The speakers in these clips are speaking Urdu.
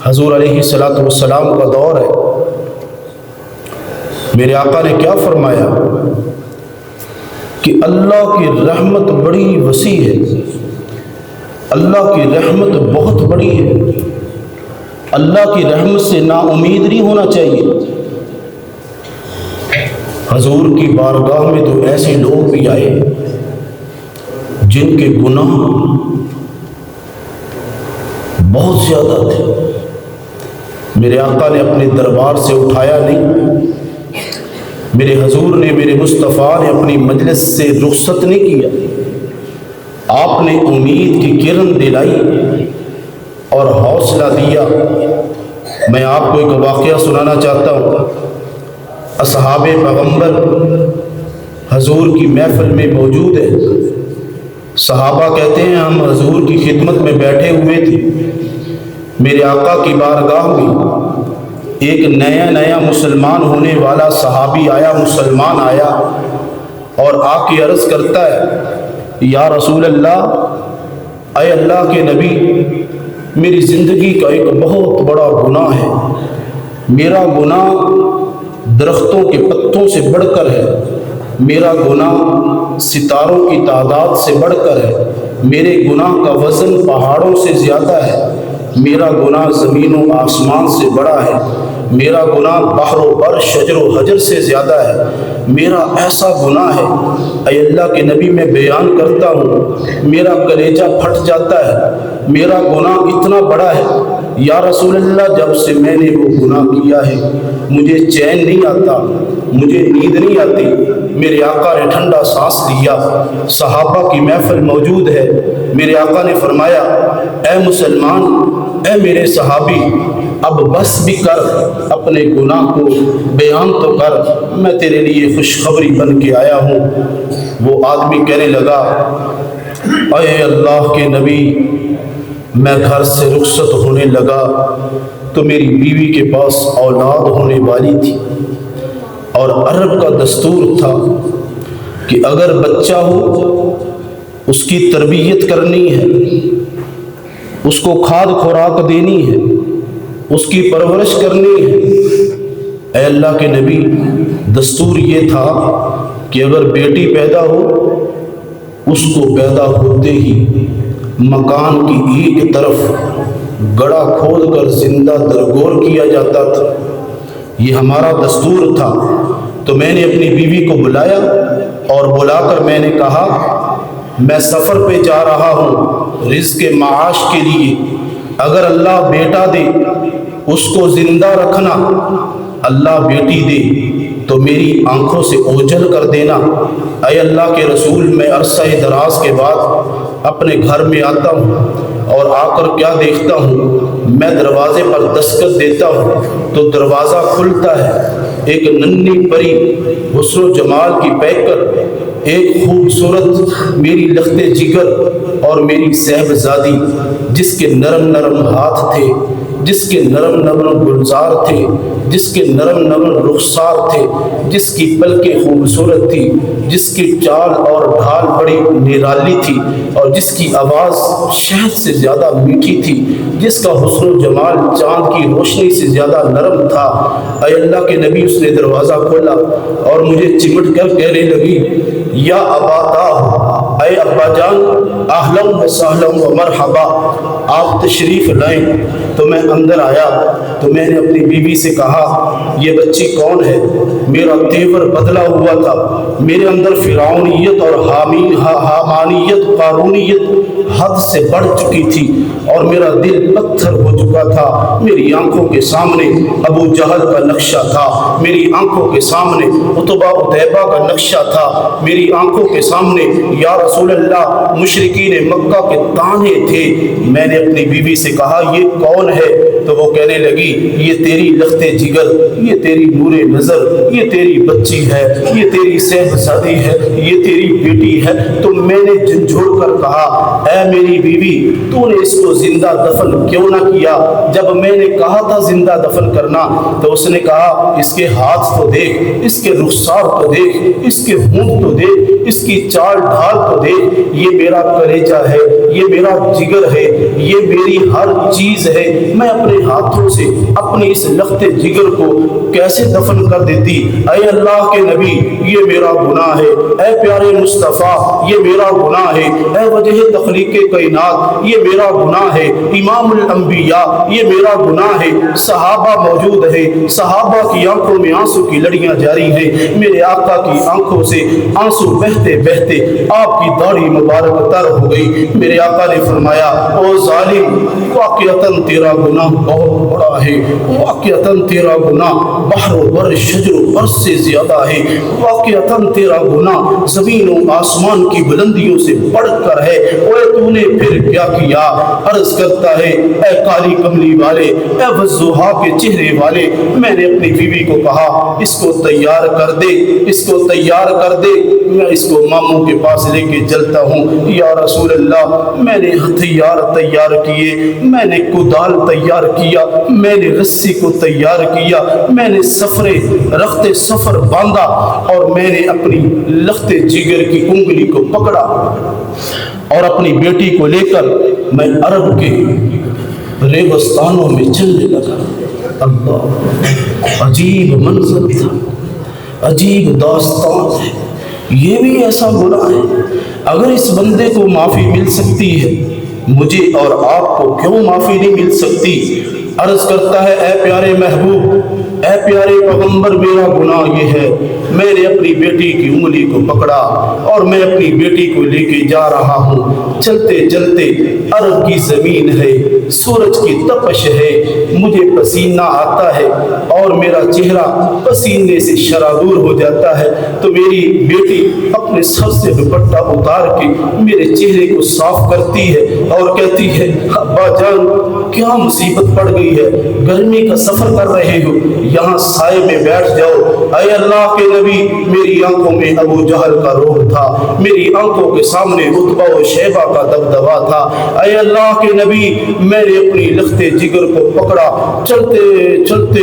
حضور علیہ الصلوۃ والسلام کا دور ہے۔ میرے آقا نے کیا فرمایا کہ اللہ کی رحمت بڑی وسیع ہے، اللہ کی رحمت بہت بڑی ہے، اللہ کی رحمت سے نا امید نہیں ہونا چاہیے۔ حضور کی بارگاہ میں تو ایسے لوگ بھی آئے جن کے گناہ بہت زیادہ تھے، میرے آقا نے اپنے دربار سے اٹھایا نہیں، میرے حضور نے، میرے مصطفیٰ نے اپنی مجلس سے رخصت نہیں کیا، آپ نے امید کی کرن دلائی اور حوصلہ دیا۔ میں آپ کو ایک واقعہ سنانا چاہتا ہوں۔ اصحاب پیغمبر حضور کی محفل میں موجود ہے، صحابہ کہتے ہیں ہم حضور کی خدمت میں بیٹھے ہوئے تھے، میرے آقا کی بارگاہ میں ایک نیا مسلمان ہونے والا صحابی آیا، مسلمان آیا اور آ کے عرض کرتا ہے یا رسول اللہ، اے اللہ کے نبی، میری زندگی کا ایک بہت بڑا گناہ ہے، میرا گناہ درختوں کے پتوں سے بڑھ کر ہے، میرا گناہ ستاروں کی تعداد سے بڑھ کر ہے، میرے گناہ کا وزن پہاڑوں سے زیادہ ہے، میرا گناہ زمین و آسمان سے بڑا ہے، میرا گناہ بحر و بر شجر و حجر سے زیادہ ہے، میرا ایسا گناہ ہے اے اللہ کے نبی میں بیان کرتا ہوں میرا کلیجہ پھٹ جاتا ہے، میرا گناہ اتنا بڑا ہے یا رسول اللہ، جب سے میں نے وہ گناہ کیا ہے مجھے چین نہیں آتا، مجھے نیند نہیں آتی۔ میرے آقا نے ٹھنڈا سانس لیا، صحابہ کی محفل موجود ہے، میرے آقا نے فرمایا اے مسلمان، اے میرے صحابی، اب بس بھی کر، اپنے گناہ کو بیان تو کر، میں تیرے لیے خوشخبری بن کے آیا ہوں۔ وہ آدمی کہنے لگا اے اللہ کے نبی، میں گھر سے رخصت ہونے لگا تو میری بیوی کے پاس اولاد ہونے والی تھی، اور عرب کا دستور تھا کہ اگر بچہ ہو اس کی تربیت کرنی ہے، اس کو کھاد خوراک دینی ہے، اس کی پرورش کرنی ہے۔ اے اللہ کے نبی، دستور یہ تھا کہ اگر بیٹی پیدا ہو اس کو پیدا ہوتے ہی مکان کی ایک طرف گڑھا کھود کر زندہ درگور کیا جاتا تھا، یہ ہمارا دستور تھا۔ تو میں نے اپنی بیوی کو بلایا اور بلا کر میں نے کہا میں سفر پہ جا رہا ہوں رزق معاش کے لیے، اگر اللہ بیٹا دے اس کو زندہ رکھنا، اللہ بیٹی دے تو میری آنکھوں سے اوجھل کر دینا۔ اے اللہ کے رسول، میں عرصہ دراز کے بعد اپنے گھر میں آتا ہوں اور آ کر کیا دیکھتا ہوں، میں دروازے پر دستک دیتا ہوں تو دروازہ کھلتا ہے، ایک ننھی پری حسن و جمال کی پیکر، ایک خوبصورت میری لخت جگر اور میری صاحبزادی، جس کے نرم نرم ہاتھ تھے، جس کے نرم نرم گلزار تھے، جس کے نرم نرم رخسار تھے، جس کی پلکیں خوبصورت تھی، جس کی چال اور ڈھال بڑی نرالی تھی، اور جس کی آواز شہد سے زیادہ میٹھی تھی، جس کا حسن و جمال چاند کی روشنی سے زیادہ نرم تھا۔ اے اللہ کے نبی، اس نے دروازہ کھولا اور مجھے چمٹ کر کہنے لگی یا ابا، اے ابا جان، اہلا و سہلا و مرحبا، آپ تشریف لائیں۔ تو میں اندر آیا تو میں نے اپنی بیوی سے کہا یہ بچی کون ہے؟ میرا تیور بدلا ہوا تھا، میرے اندر فرعونیت اور حامانیت، قارونیت حد سے بڑھ چکی تھی اور میرا دل پتھر ہو چکا تھا۔ میری آنکھوں کے سامنے ابو جہل کا نقشہ تھا، میری آنکھوں کے سامنے عتبہ عتیبہ کا نقشہ تھا، میری آنکھوں کے سامنے یا رسول اللہ مشرکین مکہ کے تانے تھے۔ میں نے اپنی بیوی سے کہا یہ کون ہے؟ تو وہ کہنے لگی یہ تیری لخت جگر، یہ تیری نور نظر، یہ تیری بچی ہے، یہ تیری صاحبزادی ہے، یہ تیری بیٹی ہے۔ تو میں نے جھنجھوڑ کر کہا اے میری بیوی تو نے اس کو زندہ دفن کیوں نہ کیا؟ جب میں نے کہا تھا زندہ دفن کرنا تو اس نے کہا اس کے ہاتھ تو دیکھ، اس کے رخسار تو دیکھ، اس کے ہونٹ تو دیکھ، اس کی چال ڈھال تو دیکھ، یہ میرا کلیجہ ہے، یہ میرا جگر ہے، یہ میری ہر چیز ہے، میں اپنے ہاتھوں سے اپنی اس لخت جگر کو کیسے دفن کر دیتی؟ اے اللہ کے نبی یہ میرا گناہ ہے، اے پیارے مصطفیٰ یہ میرا گناہ ہے، اے وجہ تخلیق کائنات یہ میرا گناہ ہے، امام الانبیاء یہ میرا گناہ ہے۔ صحابہ موجود ہے، صحابہ کی آنکھوں میں آنسو کی لڑیاں جاری ہیں، میرے آقا کی آنکھوں سے آنسو بہتے بہتے آپ کی داڑھی مبارک تر ہو گئی۔ میرے آقا نے فرمایا او ظالم واقعتاً تیرا گناہ بہت بڑا ہے، واقعتاً تیرا گناہ بحر و بر شجر و بر سے زیادہ ہے، واقعتاً تیرا گناہ زمین و آسمان کی بلندیوں سے بڑھ کر ہے۔ اوے تو نے پھر کیا کیا؟ عرض کرتا ہے اے کالی کملی والے، اے وضحا کے چہرے والے، میں نے اپنی بیوی کو کہا اس کو تیار کر دے، اس کو تیار کر دے، میں اس کو ماموں کے پاس لے کے چلتا ہوں۔ یا رسول اللہ میں نے ہتھیار تیار کیے، میں نے کدال تیار کیا، میں نے رسی کو تیار کیا، میں نے رخت سفر باندھا اور میں نے اپنی لخت جگر کی انگلی کو پکڑا اور اپنی بیٹی کو لے کر میں عرب کے ریگستانوں میں چلنے لگا۔ اللہ عجیب منظر تھا، عجیب داستان ہے۔ یہ بھی ایسا گناہ ہے، اگر اس بندے کو معافی مل سکتی ہے مجھے اور آپ کو کیوں معافی نہیں مل سکتی؟ عرض کرتا ہے اے پیارے محبوب، اے پیارے پیغمبر میرا گناہ یہ ہے میں نے اپنی بیٹی کی انگلی کو پکڑا اور میں اپنی بیٹی کو لے کے جا رہا ہوں، چلتے چلتے عرب کی زمین ہے، سورج کی تپش ہے، مجھے پسینہ آتا ہے اور میرا چہرہ پسینے سے شرابور ہو جاتا ہے، تو میری بیٹی اپنے سر سے دوپٹہ اتار کے میرے چہرے کو صاف کرتی ہے اور کہتی ہے ابا جان کیا مصیبت پڑ گئی ہے، گرمی کا سفر کر رہے ہو، یہاں سائے میں بیٹھ جاؤ۔ اے اللہ کے نبی میری آنکھوں میں ابو جہل کا روب تھا، میری آنکھوں کے سامنے عتبہ و شیبہ کا دبدبا تھا۔ اے اللہ کے نبی میں نے اپنی لخت جگر کو پکڑا، چلتے چلتے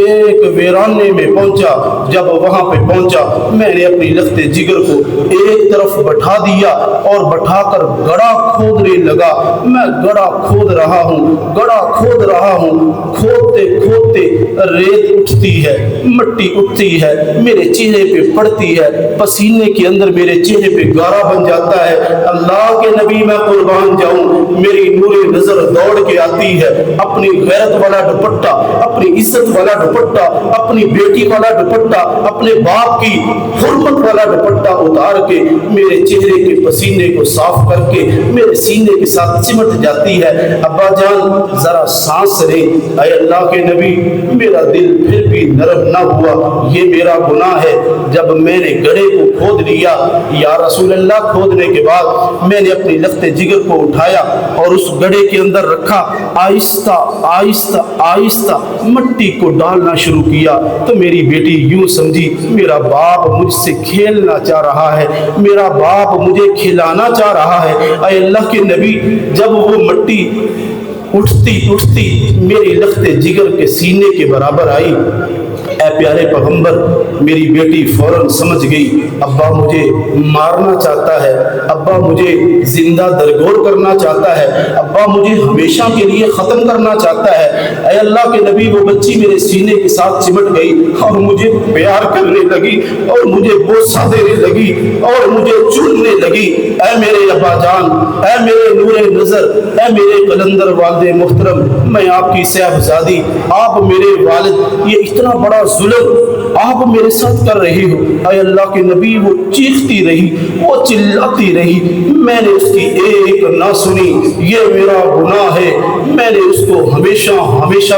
ایک ویرانے میں پہنچا، جب وہاں پہ پہنچا میں نے اپنی لخت جگر کو ایک طرف بٹھا دیا اور بٹھا کر گڑھا کھودنے لگا۔ میں گڑھا کھود رہا ہوں، گڑھا کھود رہا ہوں، کھودتے کھودتے ریت اٹھتی ہے، مٹی اٹھتی ہے، میرے چہرے پہ پڑتی ہے، پسینے کے اندر میرے چہرے پہ گارا بن جاتا ہے۔ اللہ کے نبی میں قربان جاؤں، میری نور نظر دوڑ کے آتی ہے، اپنی غیرت والا دوپٹہ، اپنی عزت والا دوپٹہ، اپنی بیٹی والا دوپٹہ، اپنے باپ کی حرمت والا دوپٹہ اتار کے میرے چہرے کے پسینے کو صاف کر کے میرے سینے کے ساتھ سمٹ جاتی ہے۔ ابا جان ذرا سانس لے۔ اے اللہ کے نبی میرا دل پھر بھی نرم نہ ہوا، یہ میرا گناہ ہے۔ جب میں نے گڑھے کو کھود لیا یا رسول اللہ، کھودنے کے بعد میں نے اپنی لخت جگر کو اٹھایا اور اس گڑھے کے اندر رکھا، آہستہ آہستہ آہستہ مٹی کو ڈالنا شروع کیا تو میری بیٹی یوں سمجھی میرا باپ مجھ سے کھیلنا چاہ رہا ہے، میرا باپ مجھے کھلانا چاہ رہا ہے۔ اے اللہ کے نبی جب وہ مٹی اٹھتی اٹھتی میری لخت جگر کے سینے کے برابر آئی، اے پیارے پیغمبر میری بیٹی فوراً سمجھ گئی ابا مجھے مارنا چاہتا ہے، ابا مجھے زندہ درگور کرنا چاہتا ہے، ابا مجھے ہمیشہ کے لیے ختم کرنا چاہتا ہے۔ اے اللہ کے نبی وہ بچی میرے سینے کے ساتھ چمٹ گئی اور مجھے پیار کرنے لگی اور مجھے بوسہ دینے لگی اور مجھے چومنے لگی۔ اے میرے ابا جان، اے میرے نور نظر، اے میرے قلندر والد محترم، میں آپ کی صاحبزادی، آپ میرے والد، یہ اتنا بڑا ظلم آپ میرے ساتھ کر رہے ہو۔ اے اللہ کے نبی وہ چیختی رہی، وہ چلاتی رہی، میں نے اس کی ایک نہ سنی، یہ میرا گناہ ہے، میں نے اس کو ہمیشہ ہمیشہ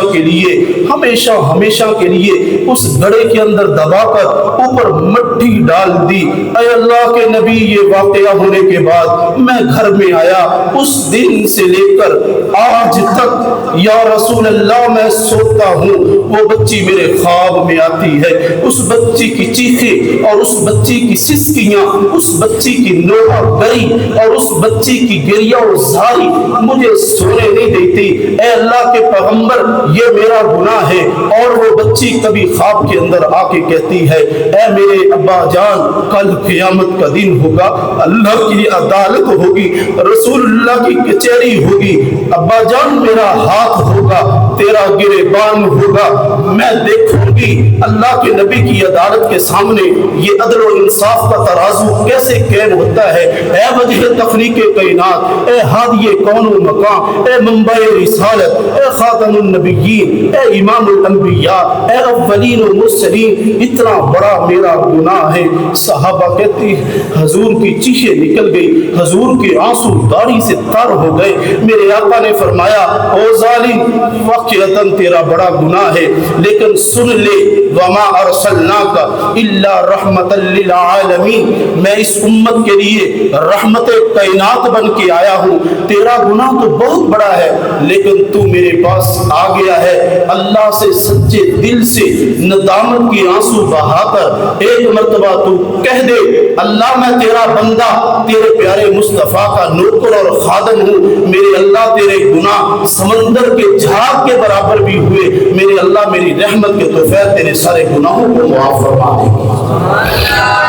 کے لیے اس گڑے کے اندر دبا کر اوپر مٹی ڈال دی۔ اے اللہ کے نبی، یہ واقعہ ہونے کے بعد میں گھر میں آیا، اس دن سے لے کر آج تک یا رسول اللہ میں سوتا ہوں، وہ بچی میرے خواب میں آتی ہے، اس بچی کی چیخیں اور اس بچی کی سسکیاں، اس بچی کی نوحہ گری اور اس بچی کی گریہ و زاری مجھے سونے نہیں دیتی۔ اے اللہ کے پیغمبر، یہ میرا گناہ ہے۔ اور وہ بچی کبھی خواب کے اندر آ کے کہتی ہے، اے میرے ابا جان، کل قیامت کا دن ہوگا، اللہ کی عدالت ہوگی، رسول اللہ کی کچہری ہوگی، ابا جان میرا ہاتھ ہوگا، تیرا گریبان ہوگا، میں دیکھوں گی اللہ کے نبی کی عدالت کے سامنے یہ عدل و انصاف کا ترازو کیسے قائم ہوتا ہے۔ اے وجہ تخلیق کائنات، اے ہادی کون و مکان، اے منبع رسالت، اے خاتم النبیین، اے امام الانبیاء، اے اولین و مرسلین، اتنا بڑا میرا گناہ ہے۔ صحابہ کہتی حضور کی چیخیں نکل گئی، حضور کے آنسو داڑھی سے تر ہو گئے۔ میرے آقا نے فرمایا، او ظالم، واقعتاً تیرا بڑا گناہ ہے، لیکن سن لے، وما ارسلناک الا رحمت للعالمین، میں اس امت کے لیے رحمت کائنات بن کے آیا ہوں۔ تیرا گناہ تو بہت بڑا ہے، لیکن تو میرے پاس آ گیا ہے اللہ سے سچے دل سے ندامت کی آنسو بہا کر ایک مرتبہ تو کہہ دے، اللہ میں تیرا بندہ، تیرے پیارے مصطفیٰ کا نوکر اور خادم ہوں۔ میرے اللہ تیرے گناہ سمندر کے جھاگ کے برابر بھی ہوئے، میرے اللہ میری رحمت کے توفیق تیرے سارے گناہوں کو معاف فرما دے۔